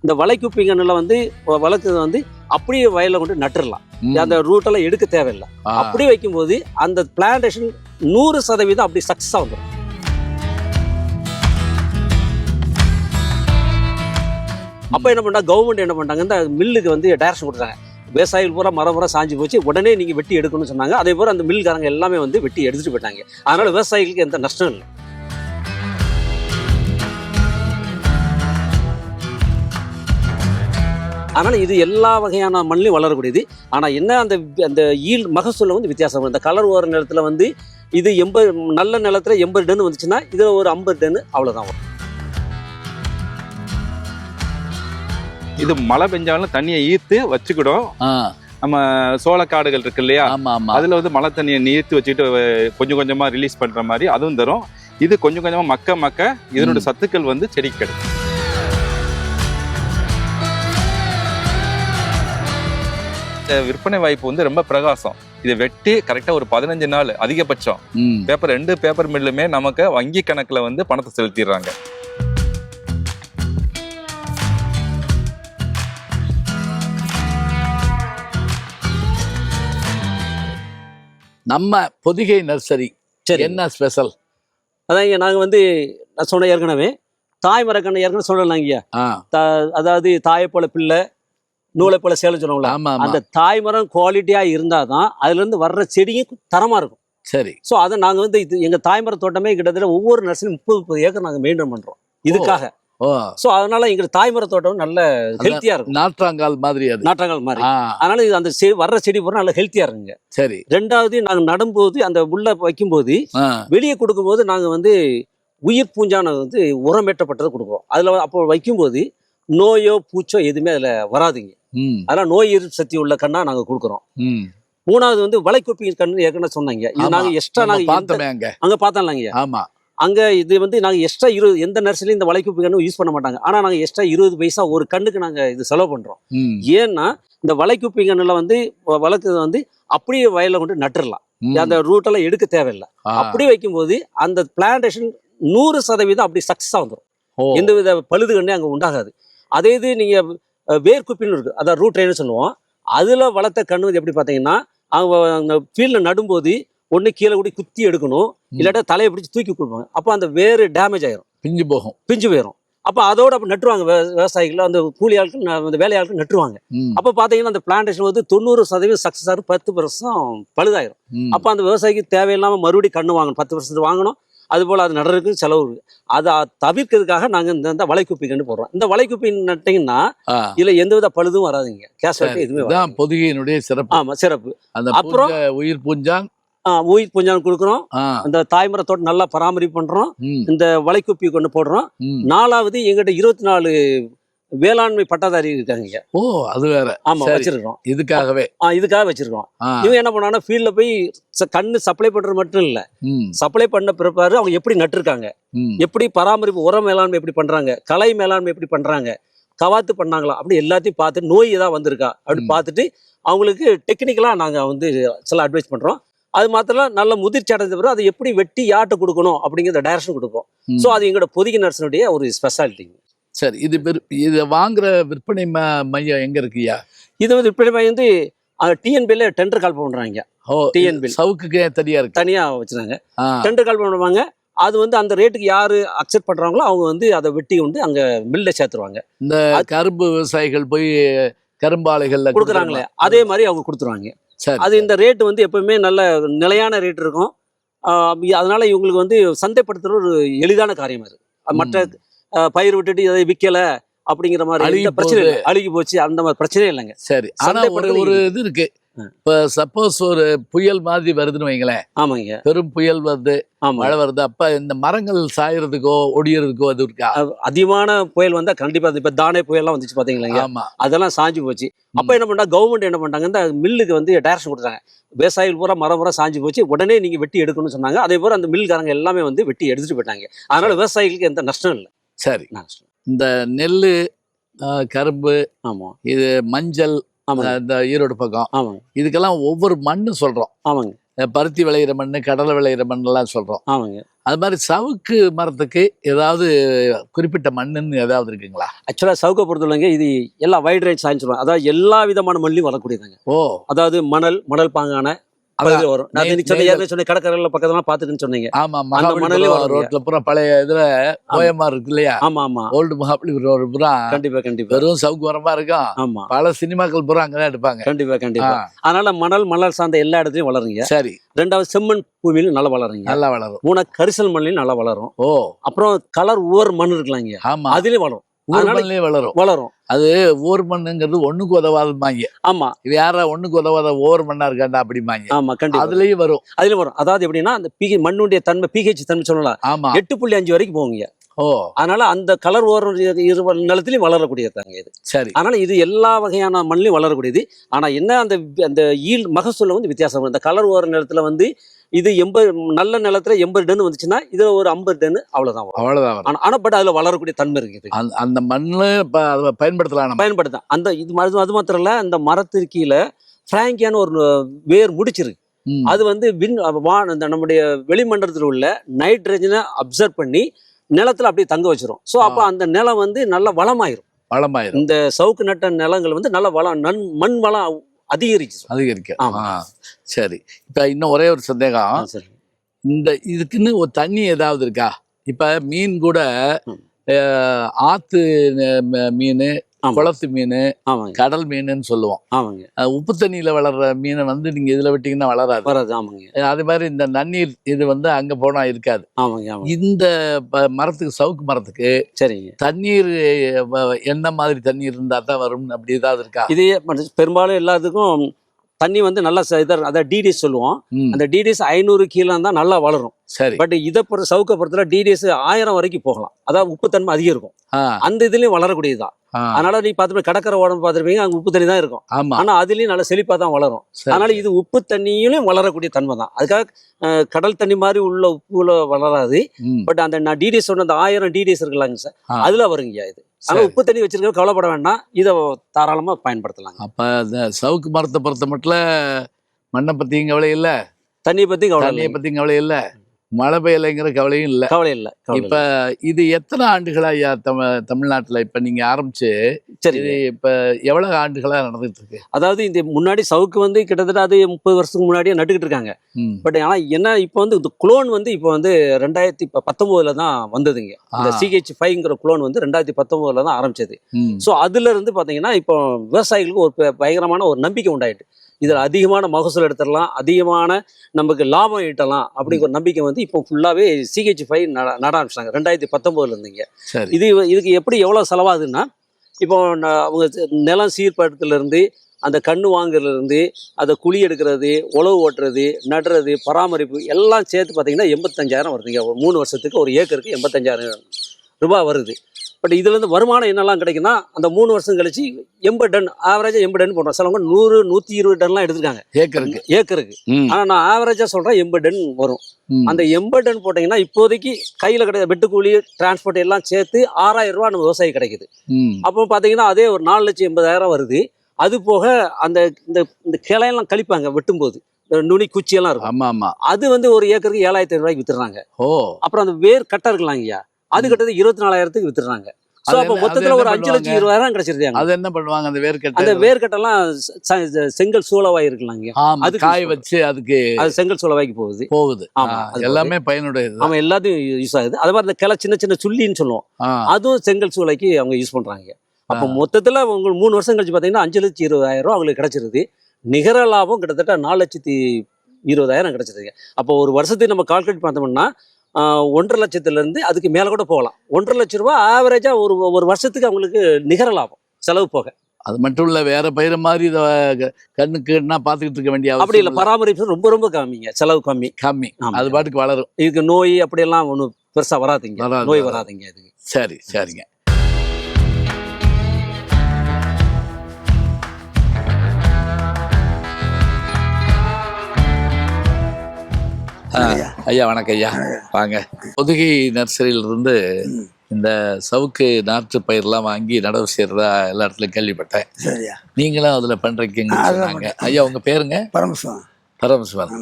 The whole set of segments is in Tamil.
இந்த வளைக்குப்பிங்கன்னுல வந்து வளர்க்குறது வந்து அப்படியே வயல்ல கொண்டு நட்டுறலாம். அந்த ரூட்டெல்லாம் எடுக்க தேவையில்லை. அப்படி வைக்கும்போது அந்த பிளான்டேஷன் 100% அப்படி சக்ஸஸாக வந்துடும். அப்போ என்ன பண்ணா கவர்மெண்ட் என்ன பண்ணாங்க, இந்த மில்லுக்கு வந்து டைரக்ஷன் கொடுத்தாங்க. விவசாயிகள் பூரா மரம் சாஞ்சு போச்சு, உடனே நீங்க வெட்டி எடுக்கணும்னு சொன்னாங்க. அதே போல அந்த மில்காரங்க எல்லாமே வந்து வெட்டி எடுத்துட்டு போயிட்டாங்க. அதனால விவசாயிகளுக்கு எந்த நஷ்டம் இல்லை. அதனால இது எல்லா வகையான மண்ணிலையும் வளரக்கூடியது. ஆனால் என்ன அந்த அந்த மகசூலில் வந்து வித்தியாசம். இந்த கலர் ஓர நிலத்தில் வந்து இது 80 நல்ல நிலத்துல 80 டன் வந்துச்சுன்னா இதில் ஒரு 50 டன் அவ்வளோதான் வரும். இது மழை பெஞ்சாலும் தண்ணியை ஈர்த்து வச்சுக்கிடும். நம்ம சோளக்காடுகள் இருக்கு இல்லையா, அதுல வந்து மழை தண்ணியை நீர்த்து வச்சுட்டு கொஞ்சம் கொஞ்சமா ரிலீஸ் பண்ற மாதிரி அதுவும் தரும். இது கொஞ்சம் கொஞ்சமா மக்க இதனுடைய சத்துக்கள் வந்து செடிக்கு கிடைக்கும். விற்பனை வாய்ப்பு வந்து ரொம்ப பிரகாசம். இதை வெட்டி கரெக்டா ஒரு 15 நாள் அதிகபட்சம் பேப்பர் 2 பேப்பர் மில்லுமே நமக்கு வங்கி கணக்குல வந்து பணத்தை செலுத்திடுறாங்க. நம்ம பொதிகை நர்சரி என்ன ஸ்பெஷல்? அதான் நாங்கள் வந்து நான் சொன்ன ஏற்கனவே தாய் மரக்கண்ணை ஏற்கனவே சொல்லலாங்க. அதாவது தாயை போல பிள்ளை நூலை போல சேலம் சொல்லுவாங்களா, அந்த தாய் மரம் குவாலிட்டியா இருந்தாதான் அதுல இருந்து வர்ற செடியும் தரமா இருக்கும். சரி. ஸோ அதை நாங்கள் வந்து இது எங்க தாய்மர தோட்டமே கிட்டத்தட்ட ஒவ்வொரு நர்சரியும் 30 ஏக்கர் நாங்கள் மெயின்டைன் பண்றோம் இதுக்காக. ஸோ அதனால எங்க தாய்மர தோட்டம் நல்ல ஹெல்த்தியா இருக்கும். நாற்றாங்கால் மாதிரி, நாற்றாங்கால் மாதிரி. அதனால இது அந்த வர்ற செடி பூரா நல்ல ஹெல்த்தியா இருக்குங்க. சரி. ரெண்டாவது நாங்க நடும்போது அந்த உள்ள வைக்கும்போது வெளியே கொடுக்கும்போது நாங்க வந்து உயிர் பூஞ்சான வந்து உரமேற்றப்பட்டதை கொடுப்போம். அதுல அப்போ வைக்கும்போது நோயோ பூச்சோ எதுவுமே அதுல வராதுங்க. அதெல்லாம் நோய் எதிர்ப்பு சக்தி உள்ள கண்ணா நாங்க கொடுக்குறோம். மூணாவது வந்து வளைக்குப்பி கண்ணு ஏற்கனவே சொன்னாங்க. இது நாங்க எக்ஸ்ட்ரா நாங்க அங்க பார்த்தோம்லாங்க. ஆமா, அங்க இது வந்து நாங்க எக்ஸ்ட்ரா 20 எந்த நர்சரியும் இந்த வளைக்குப்பி கண்ணு யூஸ் பண்ண மாட்டாங்க. ஆனா நாங்க எக்ஸ்ட்ரா 20 பைசா ஒரு கண்ணுக்கு நாங்க இது செலவு பண்றோம். ஏன்னா இந்த வளைக்குப்பி கண்ணுல வந்து வளர்க்குறது வந்து அப்படியே வயல்ல கொண்டு நட்டுறலாம். அந்த ரூட்டெல்லாம் எடுக்க தேவையில்லை. அப்படி வைக்கும்போது அந்த பிளான்டேஷன் 100% அப்படி சக்ஸஸா வந்துடும். எந்தவித பழுது கண்ணே அங்க உண்டாகாது. அதே இது நீங்க வேர்க்குப்பின்னு இருக்கு, அதான் ரூட் ட்ரெயின்னு சொல்லுவோம். அதுல வளர்த்த கண்ணு எப்படி பாத்தீங்கன்னா அவங்க ஃபீல்ட்ல நடும்போது ஒண்ணு கீழே கூட குத்தி எடுக்கணும், இல்லாட்டா தலையை பிடிச்சி தூக்கி கொடுப்பாங்க. அப்போ அந்த வேறு டேமேஜ் ஆயிரும், பிஞ்சு போயிடும். அப்போ அதோட அப்போ நட்டுருவாங்க விவசாயிகள், அந்த கூலி ஆட்கள் அந்த வேலையாட்கள் நட்டுருவாங்க. அப்போ பார்த்தீங்கன்னா அந்த பிளான்டேஷன் வந்து 90% சக்ஸஸ் ஆகும், 10% பழுதாயிரும். அப்போ அந்த விவசாயிக்கு தேவையில்லாமல் மறுபடியும் கண்ணு வாங்கணும், 10% வாங்கணும். அதுபோல் அது நடுறதுக்கு செலவு இருக்கு. அதை தவிர்க்கிறதுக்காக நாங்கள் இந்த வளைக்குப்பி கண்டு போடுறோம். இந்த வளைக்குப்பி நட்டிங்கன்னா இதுல எந்தவித பழுதும் வராதுங்க, கேஷுவாலிட்டி எதுவுமே. பொதிகையினுடைய சிறப்பு. ஆமா, சிறப்பு. அப்புறம் உயிர் பூஞ்சான் உயிர் பூஞ்சான் கொடுக்குறோம். இந்த தாய்மர தோட்டம் நல்லா பராமரிப்பு பண்றோம். இந்த வளைக்குப்பி கொண்டு போடுறோம். 4வது எங்கிட்ட 24 வேளாண்மை பட்டாதாரி இருக்காங்க. ஓ, அது வேற. ஆமா, வச்சிருக்கோம். இதுக்காக வச்சிருக்கோம். இவங்க என்ன பண்ணாங்கன்னா ஃபீல்ட்ல போய் கண்ணு சப்ளை பண்றது மட்டும் இல்ல, சப்ளை பண்ண பிறப்பாரு அவங்க எப்படி நட்டுருக்காங்க, எப்படி பராமரிப்பு, உரம் மேலாண்மை எப்படி பண்றாங்க, கலை மேலாண்மை எப்படி பண்றாங்க, கவாத்து பண்ணாங்களா, அப்படி எல்லாத்தையும் பார்த்து நோய் ஏதாவது வந்திருக்கா அப்படி பார்த்துட்டு அவங்களுக்கு டெக்னிக்கலா நாங்க வந்து சில அட்வைஸ் பண்றோம். அது மாத்திரம் நல்ல முதிர்ச்சி அடைந்த பிறகு அதை எப்படி வெட்டி யார்ட்ட கொடுக்கணும் அப்படிங்கிற டைரக்ஷன் கொடுப்போம். ஸோ அது எங்களோட பொதிகை நர்சனுடைய ஒரு ஸ்பெஷாலிட்டி. சரி. இது வாங்குற விற்பனை மையம் எங்க இருக்குயா? இது வந்து விற்பனை மையம் வந்து டிஎன்பில டெண்டர் கால் பண்றாங்க. டிஎன்பி சவுக்குக்கு தனியா வச்சுருக்காங்க. டெண்டர் கால் பண்ணுவாங்க. அது வந்து அந்த ரேட்டுக்கு யாரு அக்செப்ட் பண்றாங்களோ அவங்க வந்து அதை வெட்டி கொண்டு அங்க மில்ல சேர்த்துருவாங்க. இந்த கரும்பு விவசாயிகள் போய் கரும்பாலைகள்ல கொடுக்குறாங்களே அதே மாதிரி அவங்க கொடுத்துருவாங்க. அது இந்த ரேட்டு வந்து எப்பவுமே நல்ல நிலையான ரேட் இருக்கும். அதனால இவங்களுக்கு வந்து சந்தைப்படுத்துற ஒரு எளிதான காரியம் அது. மற்ற பயிர் விட்டுட்டு இதை விற்கல அப்படிங்கிற மாதிரி பிரச்சனை இல்லை, அழுகி போச்சு அந்த மாதிரி பிரச்சனையே இல்லைங்க. சரி. ஆனா ஒரு இது இருக்கு. இப்ப சப்போஸ் ஒரு புயல் மாதிரி வருதுன்னு வைங்களேன். ஆமாங்க, பெரும் புயல் வருது, மழை வருது, அப்ப இந்த மரங்கள் சாயறதுக்கோ ஒடியறதுக்கோ அது இருக்கா? அதிகமான புயல் வந்தா கண்டிப்பா. இப்ப தானே புயல்லாம் வந்துச்சு பாத்தீங்களா, அதெல்லாம் சாஞ்சு போச்சு. அப்ப என்ன பண்ணா கவர்மெண்ட் என்ன பண்ணாங்க, இந்த மில்லுக்கு வந்து டைரக்ஷன் கொடுத்தாங்க. விவசாயிகள் பூரா மரம் சாஞ்சு போச்சு, உடனே நீங்க வெட்டி எடுக்கணும்னு சொன்னாங்க. அதே போல அந்த மில்காரங்க எல்லாமே வந்து வெட்டி எடுத்துட்டு போயிட்டாங்க. அதனால விவசாயிகளுக்கு எந்த நஷ்டம் இல்லை. சரி. இந்த நெல்லு, கரும்பு, இது மஞ்சள், இந்த ஈரோடு பக்கம் இதுக்கெல்லாம் ஒவ்வொரு மண்ணு சொல்றோம். ஆமாங்க. பருத்தி விளையிற மண்ணு, கடலை விளையிற மண்ணு எல்லாம் சொல்றோம். ஆமாங்க. அது மாதிரி சவுக்கு மரத்துக்கு ஏதாவது குறிப்பிட்ட மண்ணுன்னு ஏதாவது இருக்குங்களா? ஆக்சுவலாக சவுக்கை பொறுத்தவரைங்க இது எல்லா வைட் ரேஞ்ச் சாயின்னு சொல்லுவாங்க. அதாவது எல்லா விதமான மண்ணிலையும் வரக்கூடியதாங்க. ஓ, அதாவது மணல் பாங்கான பகுதியில் வரும். நான் சொன்ன கடற்கரையில் பக்கத்துல பார்த்துட்டுன்னு சொன்னீங்க. ஆமா, அந்த மணலே ரோட்ல பூரா பழைய இதுல ஓயமார் இருக்கு இல்லையா? ஆமா ஆமா, ஓல்டு மகாபலி ரோடு பூரா கண்டிப்பா கண்டிப்பா வெறும் சவுக்கு மரமா இருக்கும். ஆமா, பல சினிமாக்கள் பூரா அங்கதான் எடுப்பாங்க. கண்டிப்பா கண்டிப்பா. அதனால மணல் சார்ந்த எல்லா இடத்துலயும் வளருங்க. சரி. ரெண்டாவது செம்மண் பூமியிலும் நல்லா வளருங்க, நல்லா வளரும். மூணாவது கரிசல் மண்ணிலும் நல்லா வளரும். ஓ, அப்புறம் கலர் ஊர் மண் இருக்கலாங்க, ஆமா, அதுலயும் வளரும். வளரும். அது ஓர் மண்ணுங்கிறது ஒண்ணுக்கு உதவாதுமாங்க. ஆமா, இது யாரா ஒண்ணுக்கு உதவாத ஓர் மண்ணா இருக்காண்டா அப்படிமாங்க. ஆமா கண்டிப்பா, அதுலயும் வரும். அதாவது எப்படின்னா அந்த மண்ணுடைய தன்மை pH தன்மை சொல்லலாம். ஆமா, 8.5 வரைக்கும் போகுங்க. ஓ, அதனால அந்த கலர் ஓரம் நிலத்திலையும் வளரக்கூடியதாங்க இது. சரி. அதனால இது எல்லா வகையான மண்ணிலையும் வளரக்கூடியது. ஆனா என்ன அந்த மகசூல வந்து வித்தியாசம். இந்த கலர் ஓர நிலத்துல வந்து இது 80 நல்ல நிலத்துல 80 டன் வந்துச்சுன்னா இதுல ஒரு 50 டன் அவ்வளவுதான் வரும். ஆனா பட் அதுல வளரக்கூடிய தன்மை இருக்குது. அந்த மண்ணு பயன்படுத்தலாம். அந்த இது அது மாத்திரம் இல்ல, அந்த மரத்திற்கு கீழே பிராங்கியான ஒரு வேர் முடிச்சிருக்கு. அது வந்து நம்முடைய வெளிமண்டலத்தில் உள்ள நைட்ரஜனை அப்சர்வ் பண்ணி நிலத்துல அப்படியே தங்க வச்சிரும். ஸோ அப்போ அந்த நிலம் வந்து நல்ல வளமாயிரும். இந்த சவுக்கு நட்ட நிலங்கள் வந்து நல்ல மண் வளம் அதிகரிக்க. சரி. இப்ப இன்னும் ஒரே ஒரு சந்தேகம். இந்த இதுக்குன்னு ஒரு தண்ணி ஏதாவது இருக்கா? இப்ப மீன் கூட ஆத்து மீன், குளத்து மீன், கடல் மீன் சொல்லுவோம். ஆமாங்க. உப்பு தண்ணியில வளர்ற மீனை வந்து நீங்க இதுல விட்டீங்கன்னா வளராது. ஆமாங்க. அதே மாதிரி இந்த நன்னீர் இது வந்து அங்க போனா இருக்காது. ஆமாங்க. இந்த மரத்துக்கு, சவுக்கு மரத்துக்கு சரிங்க, தண்ணீர் என்ன மாதிரி தண்ணீர் இருந்தா தான் வரும்? அப்படி ஏதாவது இருக்கா? இது பெரும்பாலும் எல்லாத்துக்கும் தண்ணி வந்து நல்லா அதாவது டிடிஎஸ் சொல்லுவோம். அந்த டிடிஎஸ் 500 கீழே தான் நல்லா வளரும். சரி. பட் இதை சவுக்க பொறுத்தல டிடிஎஸ் 1000 வரைக்கும் போகலாம். அதாவது உப்பு தன்மை அதிகம் இருக்கும். அந்த இதுலயும் வளரக்கூடியதுதான். அதனால நீ பார்த்து கடற்கரை ஓடம் பார்த்துருப்பீங்க, அங்க உப்பு தண்ணி தான் இருக்கும். ஆனா அதுலயும் நல்லா செழிப்பா தான் வளரும். அதனால இது உப்பு தண்ணியிலும் வளரக்கூடிய தன்மை தான். அதுக்காக கடல் தண்ணி மாதிரி உள்ள உப்புல வளராது. பட் அந்த டிடிஎஸ் சொன்ன அந்த 1000 டிடிஎஸ் இருக்கலாங்க சார், அதுல வருங்க இது. ஆனா உப்பு தண்ணி வச்சிருக்க கவலைப்பட வேண்டாம், இதை தாராளமா பயன்படுத்தலாம். அப்ப அந்த சவுக்கு மரத்தை பொறுத்த மட்டும் மண்ணை பத்தியும் கவலை இல்லை, தண்ணியை பத்தியும் கவலை இல்லை, மழை பெய்யலைங்கிற கவலையும் இல்லை. கவலை இல்லை. இப்ப இது எத்தனை ஆண்டுகளா ஐயா தமிழ்நாட்டுல இப்ப நீங்க ஆரம்பிச்சு இது இப்ப எவ்வளவு ஆண்டுகளா நடந்துட்டு இருக்கு? அதாவது இந்த முன்னாடி சவுக்கு வந்து கிட்டத்தட்ட அது 30 வருஷத்துக்கு முன்னாடியே நட்டுக்கிட்டு இருக்காங்க. பட் ஆனா என்ன இப்போ வந்து இந்த குளோன் வந்து இப்போ வந்து 2019 தான் வந்ததுங்க. இந்த CH5ங்கிற குளோன் வந்து 2019 தான் ஆரம்பிச்சது. ஸோ அதுல இருந்து பாத்தீங்கன்னா இப்போ விவசாயிகளுக்கு ஒரு பயங்கரமான ஒரு நம்பிக்கை உண்டாயிட்டு, இதில் அதிகமான மகசூல் எடுத்துடலாம், அதிகமான நமக்கு லாபம் ஈட்டலாம் அப்படிங்கிற ஒரு நம்பிக்கை வந்து இப்போ ஃபுல்லாகவே CH5 நட ஆரம்பிச்சிட்டாங்க 2019 இருந்துங்க. இதுக்கு எப்படி எவ்வளோ செலவாகுதுன்னா, இப்போ அவங்க நிலம் சீர்படுத்துலேருந்து அந்த கண்ணு வாங்குறதுலேருந்து அதை குழி எடுக்கிறது, உழவு ஓட்டுறது, நடுறது, பராமரிப்பு எல்லாம் சேர்த்து பார்த்தீங்கன்னா 85,000 வருதுங்க. ஒரு 3 வருஷத்துக்கு ஒரு ஏக்கருக்கு 85,000 ரூபாய் வருது. பட் இதுலேருந்து வருமானம் என்னெல்லாம் கிடைக்குன்னா, அந்த 3 வருஷம் கழிச்சு 80 டன் ஆவரேஜாக 80 டன் போடுறோம். சிலவங்க 100-120 டன்லாம் எடுத்துருக்காங்க ஏக்கருக்கு. ஆனால் நான் ஆவரேஜாக சொல்கிறேன் 80 டன் வரும். அந்த 80 டன் போட்டிங்கன்னா இப்போதைக்கு கையில் கிடையாது, வெட்டுக்கூலி, டிரான்ஸ்போர்ட் எல்லாம் சேர்த்து 6,000 ரூபா நம்ம விவசாயி கிடைக்குது. அப்போ பார்த்தீங்கன்னா அதே ஒரு 4,80,000 வருது. அது போக அந்த இந்த கிளையெல்லாம் கழிப்பாங்க வெட்டும்போது, நுனி குச்சியெல்லாம் இருக்கும். ஆமா ஆமா, அது வந்து ஒரு ஏக்கருக்கு 7,500 ரூபாய்க்கு வித்துறாங்க. அப்புறம் அந்த வேர் கட்டை இருக்கலாங்கய்யா, அது கிட்டது 24,000க்கு வித்துறாங்க. மொத்தத்துல ஒரு 5,20,000 கிடைச்சிருக்காங்க. அது என்ன பண்ணுவாங்க? அந்த வேர்க்கட்டை, அந்த வேர்க்கட்டெல்லாம் செங்கல் சூளவாய் இருக்கலாங்க, அது காய வச்சு அதுக்கு அது செங்கல் சூளவாய்க்கு போகுது. ஆமா, எல்லாமே பயனுடையது. ஆமா, எல்லாத்தையும் யூஸ் ஆகுது. அது மாதிரி அந்த கிளை சின்ன சின்ன சுள்ளின்னு சொல்லுவோம், அதுவும் செங்கல் சூளைக்கு அவங்க யூஸ் பண்றாங்க. அப்போ மொத்தத்துல உங்களுக்கு 3 வருஷம் கழிச்சு பாத்தீங்கன்னா 5,20,000 ரூபா அவங்களுக்கு கிடைச்சிருது. நிகர லாபம் கிட்டத்தட்ட 4,20,000 கிடைச்சிருது. அப்போ ஒரு வருஷத்துக்கு நம்ம கால்குலேட் பார்த்தோம்னா 1,50,000 லட்சத்திலிருந்து அதுக்கு மேல கூட போகலாம். 1,50,000 லட்சம் ரூபாய் ஆவரேஜா ஒரு வருஷத்துக்கு அவங்களுக்கு நிகர லாபம், செலவு போக. அது மட்டும் இல்ல, வேற பயிர மாதிரி கண்ணுக்குன்னா பாத்துக்கிட்டு இருக்க வேண்டிய அப்படி இல்லை. பராமரிப்பு ரொம்ப ரொம்ப கம்மிங்க, செலவு கம்மி. அது பாட்டுக்கு வளரும். இதுக்கு நோய் அப்படியெல்லாம் ஒன்றும் பெருசா வராதுங்க, நோய் வராதுங்க இதுக்கு. சரிங்க. ஐயா வணக்கம் ஐயா, வாங்க. பொதுகை நர்சரியிலிருந்து இந்த சவுக்கு நாற்று பயிரெல்லாம் வாங்கி நடவு செய்யறதா எல்லா இடத்துலையும் கேள்விப்பட்டேன். நீங்களும் அதுல பண்றீங்கன்னு சொன்னாங்க. ஐயா உங்க பேருங்க? பரமசிவன். பரமசிவன்.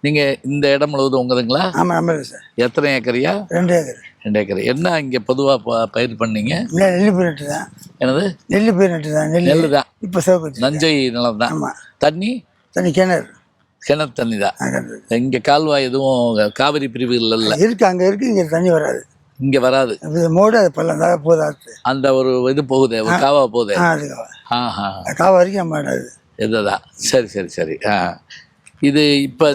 நீங்க இந்த இடம் முழுவதும் உங்களுதுங்களா? ஆமாம் நம்மளுக்கு சார். எத்தனை ஏக்கரியா? 2 ஏக்கர். 2 ஏக்கர். என்ன இங்க பொதுவா பயிர் பண்ணீங்க? நெல் பயிர் நட்டு தான். என்னது? நெல் பயிர் நட்டு தான். நெல் தான். இப்போ சவுக்கு நஞ்சை நிலம் தான். ஆமாம். தண்ணி கிணறு தண்ணி தான். இங்க கால்வாய் எதுவும் காவிரி பிரிவுகள் இல்லை இருக்கு. அங்கே இருக்கு, இங்கே தண்ணி வராது. இங்க வராது. மோடு அது பள்ளம் தான் போதாது. அந்த ஒரு இது போகுது, ஒரு காவா போகுது. அது காவா வரைக்கும் மாட்டாது. இதுதான். சரி சரி சரி. இது இப்போ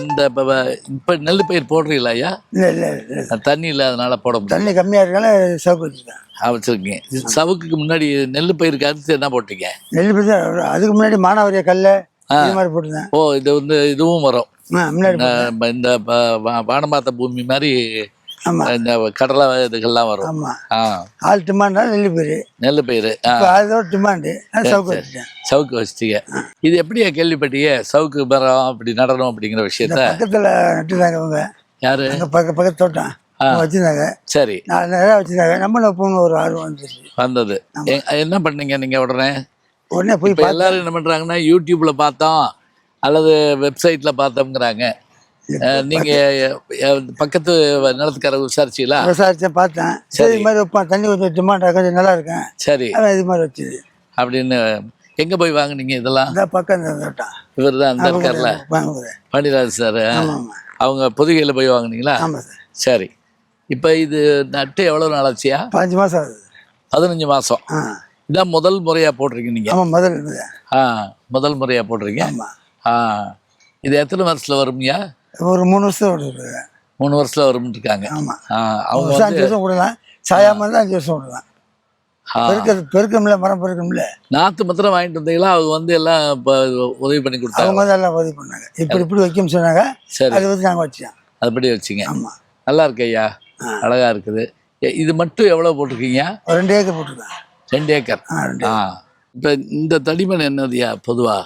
இப்போ நெல் பயிர் போடுறீங்களா ஐயா? இல்லை இல்லை இல்லை, தண்ணி இல்லாதனால போட முடியும். தண்ணி கம்மியாக இருக்கனால சவுக்கு வச்சுருக்கேன். வச்சுருக்கீங்க. சவுக்குக்கு முன்னாடி நெல் பயிருக்கு அடுத்து என்ன போட்டீங்க? நெல் பயிர் தான். அதுக்கு முன்னாடி மானாவாரியா கல் இது மாதிரி போட்டுருந்தேன். ஓ, இது வந்து இதுவும் வரும் முன்னாடி இந்த வானமாத்த பூமி மாதிரி. ஆமாம், இந்த கடலை இதுகள்லாம் வரும். ஆமாம். ஆள் டிமாண்டா நெல் பயிர். அதோட டிமாண்டு சவுக்கு வச்சுட்டேன். சவுக்கு வச்சிட்டீங்க. இது எப்படியா கேள்விப்பட்டீங்க சவுக்கு மரம் அப்படி நடணும் அப்படிங்கிற விஷயத்த? பக்கத்தில் நட்டுதாங்க அவங்க. யாரு? பக்கத்து தோட்டம் வச்சிருந்தாங்க. சரி. நான் நிறையா வச்சிருந்தாங்க. நம்மளும் போகணும் ஒரு ஆர்வம் வந்தது. என்ன பண்ணீங்க நீங்க? உடனே போய் எல்லாரும் என்ன பண்றாங்கன்னா, யூடியூப்ல பார்த்தோம் அல்லது வெப்சைட்ல பார்த்தோம்ங்கிறாங்க. நீங்க பக்கத்து நிலத்துக்கார விசாரிச்சீங்களா? விசாரிச்சேன், பார்த்தேன். சரி, இது மாதிரி வைப்பான், தண்ணி கொஞ்சம் டிமாண்டா கொஞ்சம் நல்லா இருக்கேன். சரி, இது மாதிரி வச்சுது அப்படின்னு. எங்க போய் வாங்குனீங்க இதெல்லாம்? இந்த பக்கம் தோட்டம். இவர் தான் அந்த இருக்கார்ல, பாண்டியராஜ் சார். அவங்க பொதுகையில போய் வாங்குனீங்களா? ஆமாம் சார். சரி. இப்போ இது நட்டு எவ்வளவு நாள் ஆச்சியா? 15 மாதம் ஆகுது. 15 மாதம். இதான் முதல் முறையா போடுறீங்க நீங்க? ஆமாம், முதல் முறையா போடுறீங்க. இது எத்தனை வருஷத்துல வரும்யா? ஒரு 3 வருஷம் விடுறாங்க. 3 வருஷத்துல வரும்னு இருக்காங்க. ஆமாம். அவங்க 5 வருஷம் விடலாம். சாயாம இருந்தால் 5 வருஷம் விடலாம். பெருக்கம்ல, மரம் பெருக்கம்ல. நாற்று மாத்திரம் வாங்கிட்டு வந்தீங்களா? அவங்க வந்து எல்லாம் உதவி பண்ணி கொடுத்தாங்க. அவங்க வந்து எல்லாம் உதவி பண்ணாங்க. இப்படி வைக்கணும்னு சொன்னாங்க. சரி, அதை வந்து நாங்கள் வச்சோம். அதுபடி வச்சிங்க. ஆமாம், நல்லா இருக்கு ஐயா, அழகா இருக்குது. இது மட்டும் எவ்வளவு போட்டிருக்கீங்க? 2 ஏக்கர் போட்டிருக்கேன். 2 ஏக்கர். இப்போ இந்த தடிமன் என்னதுயா பொதுவா?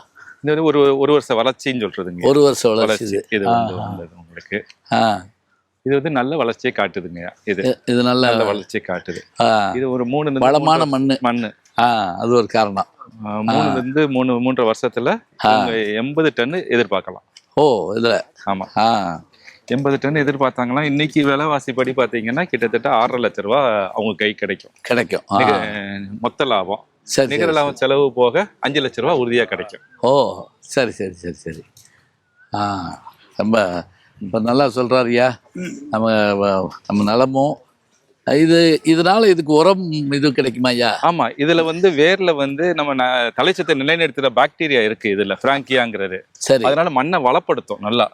இது வந்து ஒரு வருஷ வளர்ச்சின்னு சொல்றதுங்க. 1 வருஷம் வளர்ச்சி. இது வந்து உங்களுக்கு இது வந்து நல்ல வளர்ச்சியை காட்டுதுங்க. இது நல்ல வளர்ச்சியை காட்டுது. இது ஒரு 3 வளமான மண்ணு. அது ஒரு காரணம். 3 வருஷத்துல 80 டன் எதிர்பார்க்கலாம். ஓ, இதுல. ஆமா, 80 டன் எதிர்பார்த்தாங்களா? இன்னைக்கு விலைவாசி படி பாத்தீங்கன்னா கிட்டத்தட்ட 6.5 லட்சம் ரூபாய் அவங்க கை கிடைக்கும். மொத்த லாபம். நிகர லாபம் செலவு போக 5 லட்சம் ரூபாய் உறுதியா கிடைக்கும். ஓ, சரி சரி சரி சரி. ரொம்ப இப்போ நல்லா சொல்றாருயா. நம்ம நலமும் இதனால இதுக்கு உரம் இது கிடைக்குமா ஐயா? ஆமா, இதுல வந்து வேர்ல வந்து நம்ம தலைச்சத்தை நிலைநிறுத்துற பாக்டீரியா இருக்கு இதுல, பிராங்கியாங்கிறது. சரி. அதனால மண்ணை வளப்படுத்தும் நல்லா.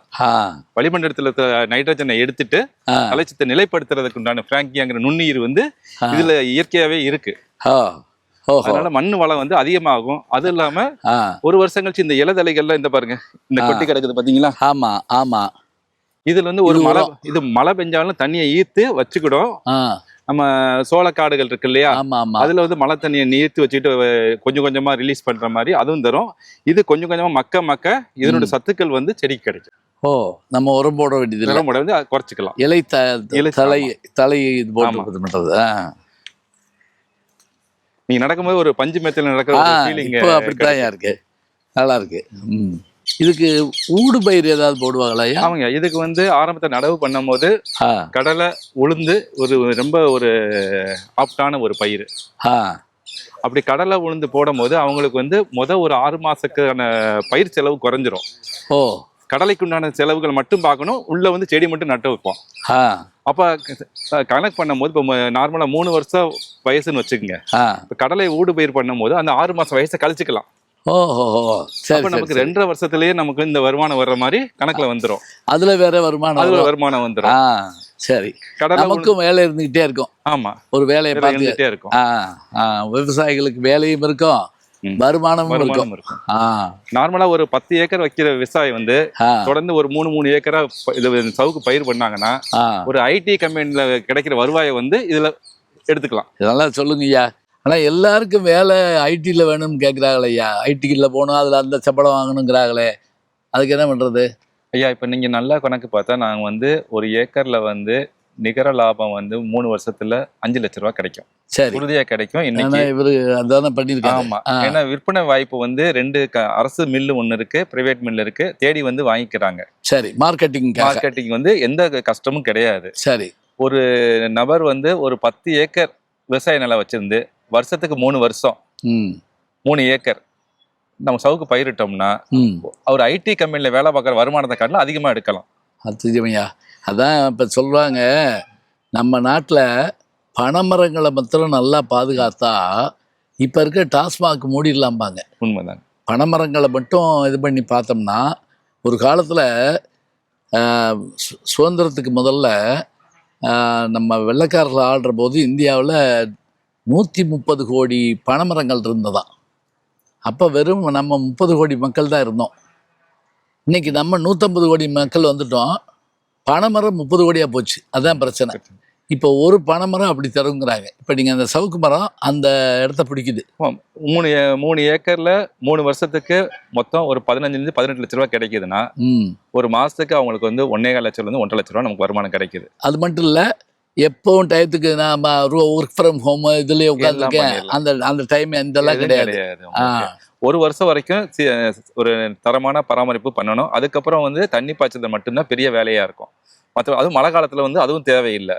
வளிமண்டலத்துல நைட்ரஜனை எடுத்துட்டு தலைச்சத்தை நிலைப்படுத்துறதுக்கு உண்டான பிராங்கியாங்கிற நுண்ணுயிர் வந்து இதுல இயற்கையாவே இருக்கு. அதனால மண்ணு வளம் வந்து அதிகமாகும். அது இல்லாம 1 வருஷம் கழிச்சு இந்த இலதலைகள்லாம் இந்த பாருங்க, இந்த கொட்டி கிடக்குது பாத்தீங்களா? ஆமா ஆமா. இதுல வந்து ஒரு மழை பெஞ்சாலும் தண்ணியை ஈர்த்து வச்சுக்கிடும். நம்ம சோளக்காடுகள் இருக்கு இல்லையா, அதுல வந்து மழை தண்ணியை நீர்த்து வச்சுட்டு கொஞ்சம் கொஞ்சமா ரிலீஸ் பண்ற மாதிரி அதுவும் தரும். இது கொஞ்சம் கொஞ்சமா மக்க இதனோட சத்துக்கள் வந்து செடிக்கு கிடைக்கும். ஓ, நம்ம உரம் போட வேண்டியது உரம் போட வந்து குறைச்சிக்கலாம். தலை இது போட்டு. நீங்க நடக்கும்போது ஒரு பஞ்சு மெத்தில் நடக்கிற ஃபீலிங் அப்படித்தான் இருக்கு. நல்லா இருக்கு. இதுக்கு ஊடு பயிர் ஏதாவது போடுவாங்களா? ஆமாங்க, இதுக்கு வந்து ஆரம்பத்தை நடவு பண்ணும் போது கடலை உளுந்து ரொம்ப ஒரு ஆப்டான ஒரு பயிர். அப்படி கடலை உளுந்து போடும் போது அவங்களுக்கு வந்து ஒரு 6 மாசத்துக்கான பயிர் செலவு குறைஞ்சிரும். ஓ, கடலைக்கு உண்டான செலவுகள் மட்டும் பார்க்கணும், உள்ள வந்து செடி மட்டும் நட்டு வைப்போம். அப்ப கனெக்ட் பண்ணும் போது இப்போ நார்மலா 3 வருஷம் வயசுன்னு வச்சுக்கோங்க. இப்ப கடலை ஊடு பயிர் பண்ணும் போது அந்த 6 மாசம் வயசை கழிச்சுக்கலாம். நமக்கு 2.5 வருஷத்துலயே நமக்கு இந்த வருமானம் வர்ற மாதிரி கணக்குல வந்துரும். அதுல வேற வருமானம் வந்துரும். சரி, நமக்கும் வேலை இருந்துகிட்டே இருக்கும். ஆமா, ஒரு வேலையை பார்த்துட்டே இருக்கும். விவசாயிகளுக்கு வேலையும் இருக்கும், வருமானமும் இருக்கும். நார்மலா ஒரு 10 ஏக்கர் வைக்கிற விவசாயி வந்து தொடர்ந்து ஒரு 3 ஏக்கரா இது சவுக்கு பயிர் பண்ணாங்கன்னா ஒரு ஐடி கம்பெனில கிடைக்கிற வருவாயை வந்து இதுல எடுத்துக்கலாம். இதெல்லாம் சொல்லுங்க ஐயா. ஆனா எல்லாருக்கும் வேலை ஐடில வேணும்னு கேட்கிறாங்களே ஐயா. ஐடில போகணும், அதுல அந்த சம்பளம் வாங்கணுங்கிறாங்களே, அதுக்கு என்ன பண்றது ஐயா? இப்ப நீங்க நல்லா கணக்கு பார்த்தா நாங்க வந்து 1 ஏக்கர்ல வந்து நிகர லாபம் வந்து 3 வருஷத்துல 5 லட்ச ரூபாய் கிடைக்கும். சரி, உறுதியா கிடைக்கும். ஆனா இன்னைக்கு இவரு அதானே பண்ணிருக்காங்க. ஆமா, ஏன்னா விற்பனை வாய்ப்பு வந்து 2 அரசு மில்லு ஒண்ணு இருக்கு, பிரைவேட் மில்லு இருக்கு. தேடி வந்து வாங்கிக்கிறாங்க. சரி, மார்க்கெட்டிங் மார்க்கெட்டிங் வந்து எந்த கஷ்டமும் கிடையாது. சரி, ஒரு நபர் வந்து ஒரு 10 ஏக்கர் விவசாய நிலம் வச்சிருந்து வருஷத்துக்கு 3 வருஷம் 3 ஏக்கர் நம்ம சவுக்கு பயிரிட்டோம்னா அவர் ஐடி கம்பெனில வேலை பார்க்குற வருமானத்தை காட்டிலும் அதிகமா எடுக்கலாம். அத்துஜமையா, அதான் இப்போ சொல்கிறாங்க, நம்ம நாட்டில் பனைமரங்களை மாத்திரம் நல்லா பாதுகாத்தா இப்போ இருக்க டாஸ்மாக் மூடிடலாம்பாங்க. உண்மைதாங்க. பனைமரங்களை மட்டும் இது பண்ணி பார்த்தோம்னா ஒரு காலத்தில் சுதந்திரத்துக்கு முதல்ல நம்ம வெள்ளைக்காரர்கள் ஆடுற போது இந்தியாவில் 130 கோடி பனைமரங்கள் இருந்ததாம். அப்போ வெறும் நம்ம 30 கோடி மக்கள் தான் இருந்தோம். இன்னைக்கு நம்ம 150 கோடி மக்கள் வந்துட்டோம். பனைமரம் 30 கோடியாக போச்சு. அதுதான் பிரச்சனை. இப்போ ஒரு பனைமரம் அப்படி தருங்கிறாங்க. இப்போ நீங்கள் அந்த சவுக்கு மரம் அந்த இடத்த பிடிக்குது. 3 ஏக்கர்ல 3 வருஷத்துக்கு மொத்தம் ஒரு 15-18 லட்ச ரூபாய் கிடைக்குதுன்னா ஒரு மாசத்துக்கு அவங்களுக்கு வந்து 1.25 லட்சம் 1.5 லட்ச ரூபாய் நமக்கு வருமானம் கிடைக்குது. அது மட்டும் இல்லை, எப்பவும் டயத்துக்கு நான் ஒர்க் ஃப்ரம் ஹோம் இதுலேயே உட்காந்துருக்கேன். அந்த டைம் இதெல்லாம் கிடையாது. ஒரு வருஷம் வரைக்கும் ஒரு தரமான பராமரிப்பு பண்ணணும். அதுக்கப்புறம் வந்து தண்ணி பாய்ச்சது மட்டும்தான் பெரிய வேலையா இருக்கும். மற்ற அதுவும் மழை காலத்துல வந்து அதுவும் தேவையில்லை.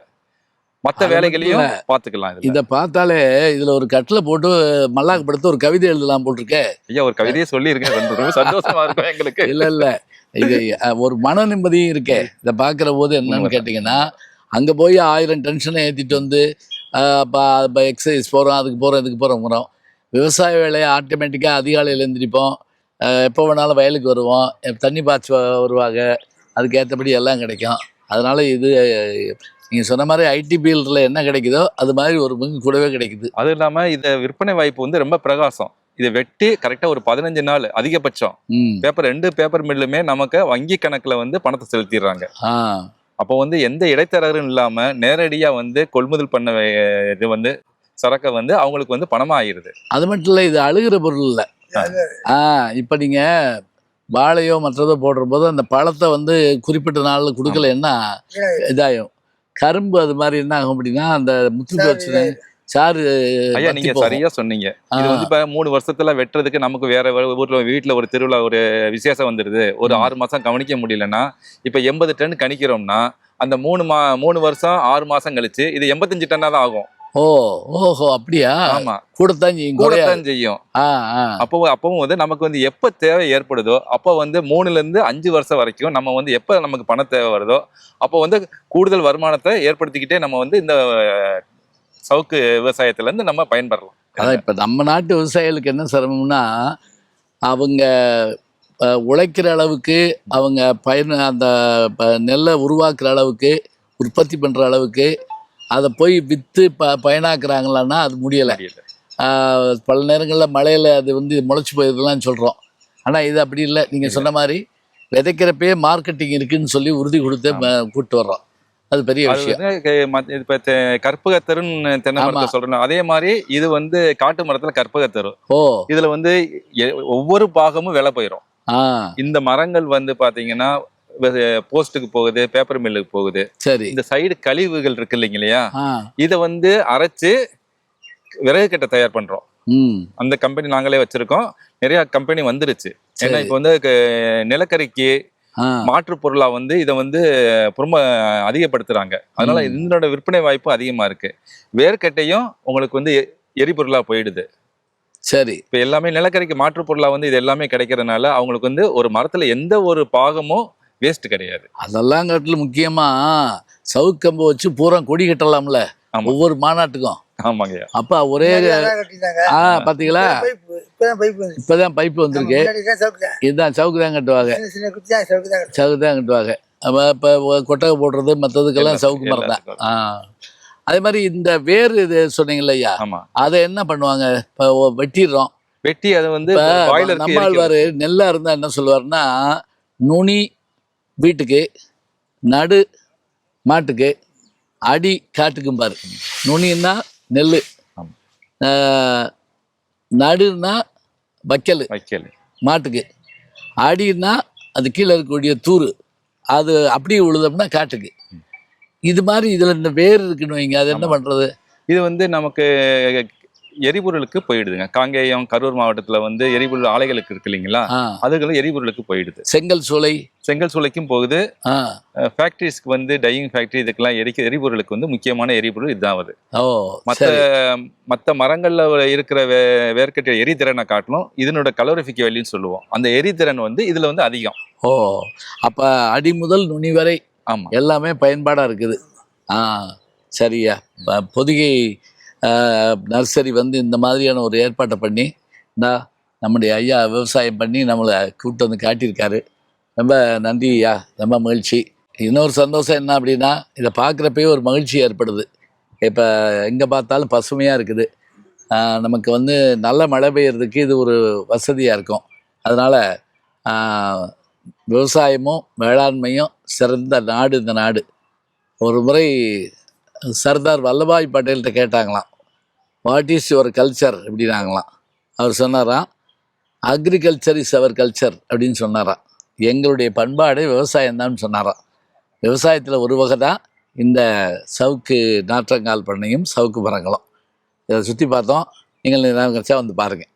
மற்ற வேலைகளையும் பார்த்துக்கலாம். இதை பார்த்தாலே இதுல ஒரு கட்டில போட்டு மல்லாக்கப்படுத்த ஒரு கவிதை எழுதலாம் போட்டிருக்கேன். ஐயா, ஒரு கவிதையை சொல்லியிருக்கேன். ரொம்ப சந்தோஷமா இருக்கும் எங்களுக்கு. இல்ல இது ஒரு மன நிம்மதியும் இருக்கே. இதை பார்க்குற போது என்னன்னு கேட்டிங்கன்னா, அங்கே போய் 1000 டென்ஷனை ஏற்றிட்டு வந்து எக்ஸசைஸ் போகிறோம், அதுக்கு போகிறோம், இதுக்கு போகிறோம். விவசாய வேலையை ஆட்டோமேட்டிக்காக அதிகாலையில் எழுந்திரிப்போம், எப்போ வேணாலும் வயலுக்கு வருவோம், தண்ணி பாய்ச்சி வருவாங்க, அதுக்கு ஏற்றபடி எல்லாம் கிடைக்கும். அதனால் இது நீங்கள் சொன்ன மாதிரி ஐடி ஃபீல்டில் என்ன கிடைக்குதோ அது மாதிரி ஒரு பங்கு கூடவே கிடைக்குது. அதுவும் இல்லாமல் இதை விற்பனை வாய்ப்பு வந்து ரொம்ப பிரகாசம். இதை வெட்டி கரெக்டாக ஒரு 15 நாள் அதிகபட்சம் பேப்பர் 2 பேப்பர் மில்லுமே நமக்கு வங்கி கணக்கில் வந்து பணத்தை செலுத்திடுறாங்க. அப்போ வந்து எந்த இடைத்தரகரும் இல்லாமல் நேரடியாக வந்து கொள்முதல் பண்ண இது வந்து சரக்கை வந்து அவங்களுக்கு வந்து பணமாக ஆகிடுது. அது மட்டும் இல்லை, இது அழுகிற பொருள் இல்லை. இப்போ நீங்கள் வாழையோ மற்றதோ போடுற போது அந்த பழத்தை வந்து குறிப்பிட்ட நாளில் கொடுக்கலன்னா இதாகும். கரும்பு அது மாதிரி என்ன ஆகும் அப்படின்னா அந்த முத்துக்கு வச்சு சாறு. ஐயா, நீங்க சரியா சொன்னீங்க. இது வந்து இப்ப 3 வருஷத்துல வெட்டுறதுக்கு நமக்கு வேற ஊர்ல வீட்டுல ஒரு திருவிழா ஒரு விசேஷம் வந்துடுது, ஒரு 6 மாசம் கவனிக்க முடியலன்னா இப்ப 80 டன் கணிக்கிறோம்னா அந்த 3 வருஷம் 6 மாசம் கழிச்சு இது 85 டன்னா தான் ஆகும். ஓஹோ, அப்படியா? ஆமா, கூடத்தான் செய்யும். அப்பவும் வந்து நமக்கு வந்து எப்ப தேவை ஏற்படுதோ அப்ப வந்து 3ல இருந்து 5 வருஷம் வரைக்கும் நம்ம வந்து எப்ப நமக்கு பண தேவை வருதோ அப்ப வந்து கூடுதல் வருமானத்தை ஏற்படுத்திக்கிட்டே நம்ம வந்து இந்த சவுக்கு விவசாயத்துல இருந்து நம்ம பயன்பெறலாம். அதான் இப்ப நம்ம நாட்டு விவசாயிகளுக்கு என்ன சிரமம்னா, அவங்க உழைக்கிற அளவுக்கு அவங்க அந்த நெல்லை உருவாக்குற அளவுக்கு உற்பத்தி பண்ற அளவுக்கு அதை போய் விற்று பயனாக்குறாங்களான்னா அது முடியலை. பல நேரங்களில் மழையில் அது வந்து முளைச்சி போயிருதுலாம் சொல்கிறோம். ஆனால் இது அப்படி இல்லை. நீங்கள் சொன்ன மாதிரி விதைக்கிறப்பே மார்க்கெட்டிங் இருக்குன்னு சொல்லி உறுதி கொடுத்து கூப்பிட்டு வர்றோம். அது பெரிய விஷயம். இப்போ கற்பகத்தருன்னு தென்னை மரத்தை சொல்றோம், அதே மாதிரி இது வந்து காட்டு மரத்துல கற்பகத்தரு. இதுல வந்து ஒவ்வொரு பாகமும் விலை போயிடும். இந்த மரங்கள் வந்து பாத்தீங்கன்னா போஸ்ட்டுக்கு போகுது, பேப்பர் மில்லுக்கு போகுது. சரி, இந்த சைடு கழிவுகள் இருக்கு இல்லைங்களையா, இதை வந்து அரைச்சு விறகு கட்டை தயார் பண்றோம். அந்த கம்பெனி நாங்களே வச்சிருக்கோம். நிறைய கம்பெனி வந்துருச்சு. ஏன்னா இப்ப வந்து நிலக்கரிக்கு மாற்று பொருளா வந்து இதை வந்து ரொம்ப அதிகப்படுத்துறாங்க. அதனால இதனோட விற்பனை வாய்ப்பு அதிகமா இருக்கு. வேர்க்கட்டையும் உங்களுக்கு வந்து எரிபொருளா போயிடுது. சரி, இப்ப எல்லாமே நிலக்கரிக்கு மாற்று பொருளா வந்து இது எல்லாமே கிடைக்கிறதுனால அவங்களுக்கு வந்து ஒரு மரத்துல எந்த ஒரு பாகமும் வேஸ்ட் கிடையாது. அதெல்லாம் காட்டிலும் முக்கியமா சவுக்கம்பு வச்சு பூரா கொடி கட்டலாம்ல ஒவ்வொரு மாநாட்டுக்கும். ஆமாங்க. அப்ப ஒரே பாத்தீங்களா, இப்பதான் பைப்பு வந்திருக்கு. இதுதான் சவுக்கு தான் கட்டுவாங்க. சவுக்கு தான் கட்டுவாங்க. இப்ப கொட்டகை போடுறது மற்றதுக்கெல்லாம் சவுக்கு மரம் தான். அதே மாதிரி இந்த வேறு இது சொன்னீங்கல்ல ஐயா, அதை என்ன பண்ணுவாங்க? இப்போ வெட்டிடுறோம். வெட்டி அதை வந்து நம்மாழ்வாரு நெல்லா இருந்தா என்ன சொல்லுவாருன்னா, நுனி வீட்டுக்கு, நடு மாட்டுக்கு, அடி காட்டுக்கும் பாரு. நுனின்னா நெல், நடுன்னா வைக்கல் மாட்டுக்கு, அடின்னா அது கீழே இருக்கக்கூடிய தூறு, அது அப்படியே உழுதோம்னா காட்டுக்கு. இது மாதிரி இதுல இந்த வேர் இருக்குன்னு வைங்க, அது என்ன பண்றது? இது வந்து நமக்கு எரிபொருளுக்கு போயிடுதுங்க. காங்கேயம், கரூர் மாவட்டத்துல வந்து எரிபொருள் ஆலைகளுக்கு இருக்கு இல்லைங்களா, அதுகளும் எரிபொருளுக்கு போயிடுது. செங்கல் சூளைக்கும் போகுது. ஃபேக்டரிஸ்க்கு வந்து டையிங் ஃபேக்டரி இதுக்கெல்லாம் எரிபொருளுக்கு வந்து முக்கியமான எரிபொருள் இதுதான் வருது. மற்ற மரங்கள்ல இருக்கிற வேர்க்கட்ட எரிதிறனை காட்டிலும் இதனோட கலோரிஃபிக் வேல்யூன்னு சொல்லுவோம். அந்த எரிதிறன் வந்து இதுல வந்து அதிகம். அப்ப அடி முதல் நுனி வரை ஆமா எல்லாமே பயன்பாடா இருக்குது. சரியா. பொதிகை நர்சரி வந்து இந்த மாதிரியான ஒரு ஏற்பாட்டை பண்ணி நம்முடைய ஐயா விவசாயம் பண்ணி நம்மளை கூப்பிட்டு வந்து காட்டியிருக்காரு. ரொம்ப நன்றி ஐயா, ரொம்ப மகிழ்ச்சி. இன்னொரு சந்தோஷம் என்ன அப்படின்னா, இதை பார்க்குறப்பயே ஒரு மகிழ்ச்சி ஏற்படுது. இப்போ எங்கே பார்த்தாலும் பசுமையாக இருக்குது. நமக்கு வந்து நல்ல மழை பெய்யறதுக்கு இது ஒரு வசதியாக இருக்கும். அதனால் விவசாயமும் வேளாண்மையும் சிறந்த நாடு இந்த நாடு. ஒரு முறை சர்தார் வல்லபாய் பட்டேல்கிட்ட கேட்டாங்களாம், வாட் இஸ் யுவர் கல்ச்சர் அப்படின்னாங்களாம். அவர் சொன்னாராம், அக்ரிகல்ச்சர் இஸ் அவர் கல்ச்சர் அப்படின்னு சொன்னாராம். எங்களுடைய பண்பாடு விவசாயம்தான் சொன்னாராம். விவசாயத்தில் ஒரு வகை தான் இந்த சவுக்கு நாற்றங்கால் பண்ணையும் சவுக்கு மரங்களும். இதை சுற்றி பார்த்தோம். நீங்கள் நேரம் கிடைச்சா வந்து பாருங்கள்.